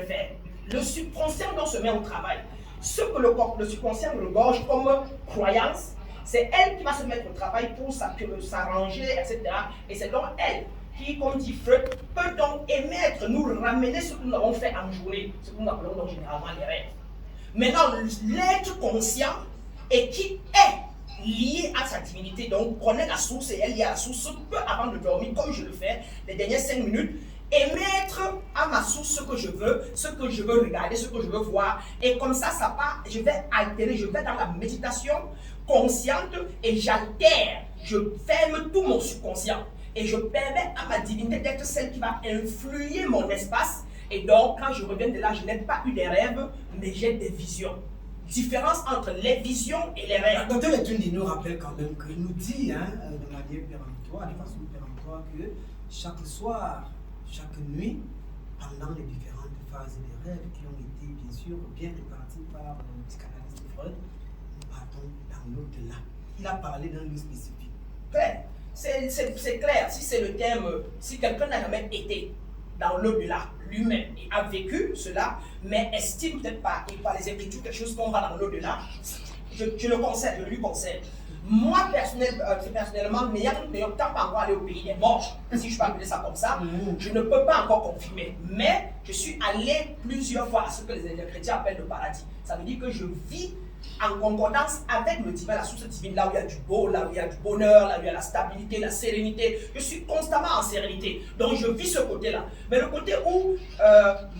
faire. Le subconscient donc se met au travail. Ce que le subconscient regorge comme croyance, c'est elle qui va se mettre au travail pour s'arranger, etc. Et c'est donc elle qui, comme dit Freud, peut donc émettre, nous ramener ce que nous avons fait en journée, ce que nous appelons donc généralement les rêves. Maintenant, l'être conscient et qui est lié à sa divinité, donc connaît la source et elle est liée à la source, peut avant de dormir, comme je le fais, les dernières 5 minutes, émettre à ma source ce que je veux regarder, ce que je veux voir. Et comme ça part, je vais altérer, je vais dans la méditation consciente et j'altère, je ferme tout mon subconscient. Et je permets à ma divinité d'être celle qui va influer mon espace. Et donc, quand je reviens de là, je n'ai pas eu des rêves, mais j'ai des visions. Différence entre les visions et les rêves. Docteur Etundi nous rappelle quand même que nous dit, de manière péremptoire, de façon péremptoire, que chaque soir, chaque nuit, pendant les différentes phases des rêves qui ont été bien sûr bien réparties par le psychanalyste Freud, nous partons dans l'au-delà. Il a parlé d'un lieu spécifique. Claire, c'est clair, si c'est le thème, si quelqu'un n'a jamais été dans l'au-delà lui-même et a vécu cela, mais estime peut-être pas, et par les écritures, quelque chose qu'on va dans l'au-delà, je le conseille, je lui conseille. Moi, personnellement, n'ayant pas encore allé au pays des morts, si je peux appeler ça comme ça, je ne peux pas encore confirmer. Mais je suis allé plusieurs fois à ce que les chrétiens appellent le paradis. Ça veut dire que je vis en concordance avec le divin, la source divine, là où il y a du beau, là où il y a du bonheur, là où il y a la stabilité, la sérénité. Je suis constamment en sérénité. Donc je vis ce côté-là. Mais le côté où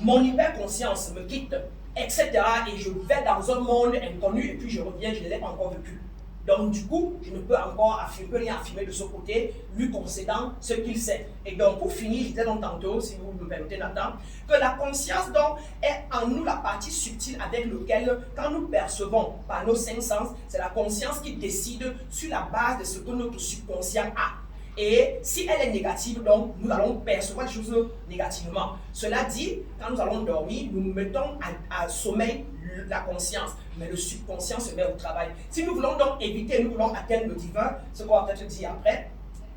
mon hyperconscience me quitte, etc., et je vais dans un monde inconnu, et puis je reviens, je ne l'ai pas encore vécu. Donc du coup, je ne peux encore rien affirmer de ce côté, lui concédant ce qu'il sait. Et donc pour finir, je disais donc tantôt, si vous me permettez Nathan, que la conscience donc est en nous la partie subtile avec laquelle, quand nous percevons par nos 5 sens, c'est la conscience qui décide sur la base de ce que notre subconscient a. Et si elle est négative, donc nous allons percevoir les choses négativement. Cela dit, quand nous allons dormir, nous mettons à sommeil la conscience, mais le subconscient se met au travail. Si nous voulons donc éviter, nous voulons atteindre le divin, ce qu'on va peut-être dire après,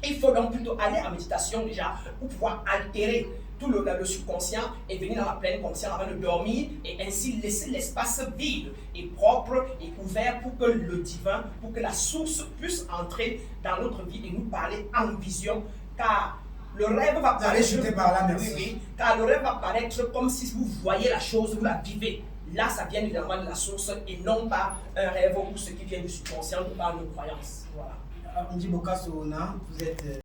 il faut donc plutôt aller en méditation déjà pour pouvoir altérer tout le subconscient et venir dans la pleine conscience avant de dormir et ainsi laisser l'espace vide et propre et ouvert pour que le divin, pour que la source puisse entrer dans notre vie et nous parler en vision, car le rêve va paraître, par là, merci. oui, car le rêve va paraître comme si vous voyez la chose, vous la vivez. Là, ça vient évidemment de la source et non pas un rêve ou ce qui vient du subconscient ou par nos croyances. Voilà. On dit Bokasso, vous êtes